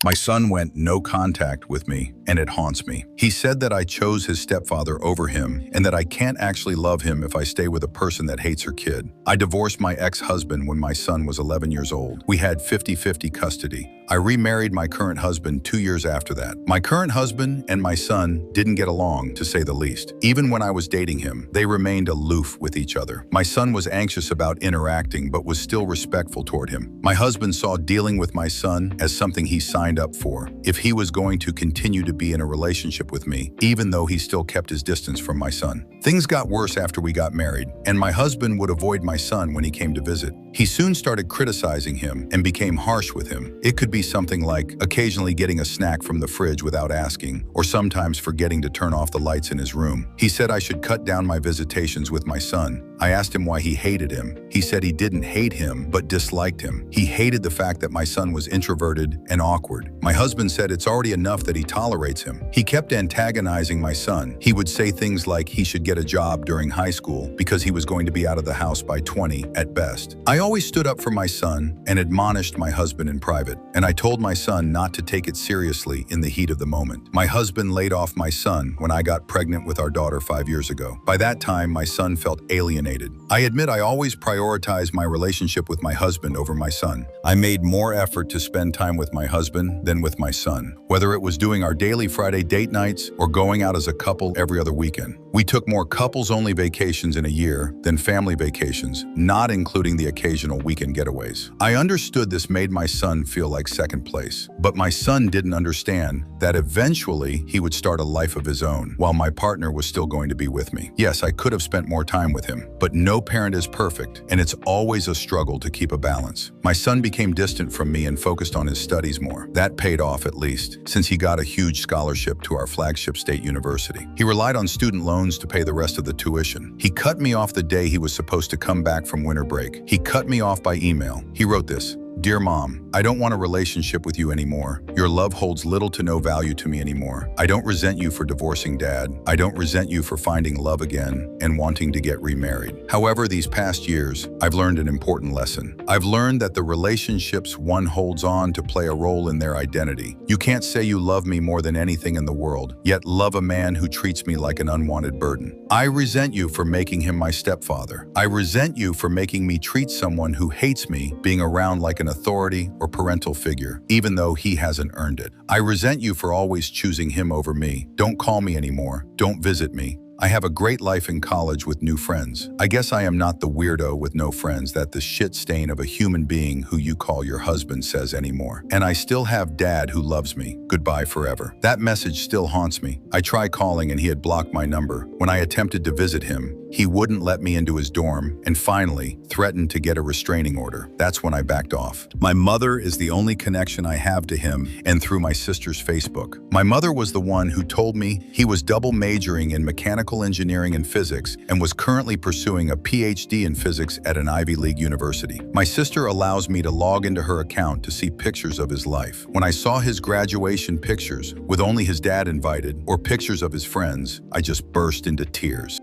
My son went no contact with me, and it haunts me. He said that I chose his stepfather over him and that I can't actually love him if I stay with a person that hates her kid. I divorced my ex-husband when my son was 11 years old. We had 50-50 custody. I remarried my current husband 2 years after that. My current husband and my son didn't get along, to say the least. Even when I was dating him, they remained aloof with each other. My son was anxious about interacting but was still respectful toward him. My husband saw dealing with my son as something he signed up for, if he was going to continue to be in a relationship with me, even though he still kept his distance from my son. Things got worse after we got married, and my husband would avoid my son when he came to visit. He soon started criticizing him and became harsh with him. It could be something like occasionally getting a snack from the fridge without asking, or sometimes forgetting to turn off the lights in his room. He said I should cut down my visitations with my son. I asked him why he hated him. He said he didn't hate him, but disliked him. He hated the fact that my son was introverted and awkward. My husband said it's already enough that he tolerates him. He kept antagonizing my son. He would say things like he should get a job during high school because he was going to be out of the house by 20 at best. I always stood up for my son and admonished my husband in private, and I told my son not to take it seriously in the heat of the moment. My husband laid off my son when I got pregnant with our daughter 5 years ago. By that time, my son felt alienated. I admit I always prioritized my relationship with my husband over my son. I made more effort to spend time with my husband than with my son, whether it was doing our daily Friday date nights or going out as a couple every other weekend. We took more couples-only vacations in a year than family vacations, not including the occasional weekend getaways. I understood this made my son feel like second place, but my son didn't understand that eventually he would start a life of his own while my partner was still going to be with me. Yes, I could have spent more time with him, but no parent is perfect, and it's always a struggle to keep a balance. My son became distant from me and focused on his studies more. That paid off, at least, since he got a huge scholarship to our flagship state university. He relied on student loans to pay the rest of the tuition. He cut me off the day he was supposed to come back from winter break. He cut me off by email. He wrote this: "Dear Mom, I don't want a relationship with you anymore. Your love holds little to no value to me anymore. I don't resent you for divorcing Dad. I don't resent you for finding love again and wanting to get remarried. However, these past years, I've learned an important lesson. I've learned that the relationships one holds on to play a role in their identity. You can't say you love me more than anything in the world, yet love a man who treats me like an unwanted burden. I resent you for making him my stepfather. I resent you for making me treat someone who hates me being around like an authority or parental figure, even though he hasn't earned it. I resent you for always choosing him over me. Don't call me anymore. Don't visit me. I have a great life in college with new friends. I guess I am not the weirdo with no friends that the shit stain of a human being who you call your husband says anymore. And I still have Dad who loves me. Goodbye forever." That message still haunts me. I tried calling and he had blocked my number. When I attempted to visit him, he wouldn't let me into his dorm and finally threatened to get a restraining order. That's when I backed off. My mother is the only connection I have to him, and through my sister's Facebook. My mother was the one who told me he was double majoring in mechanical engineering and physics and was currently pursuing a PhD in physics at an Ivy League university. My sister allows me to log into her account to see pictures of his life. When I saw his graduation pictures with only his dad invited or pictures of his friends, I just burst into tears.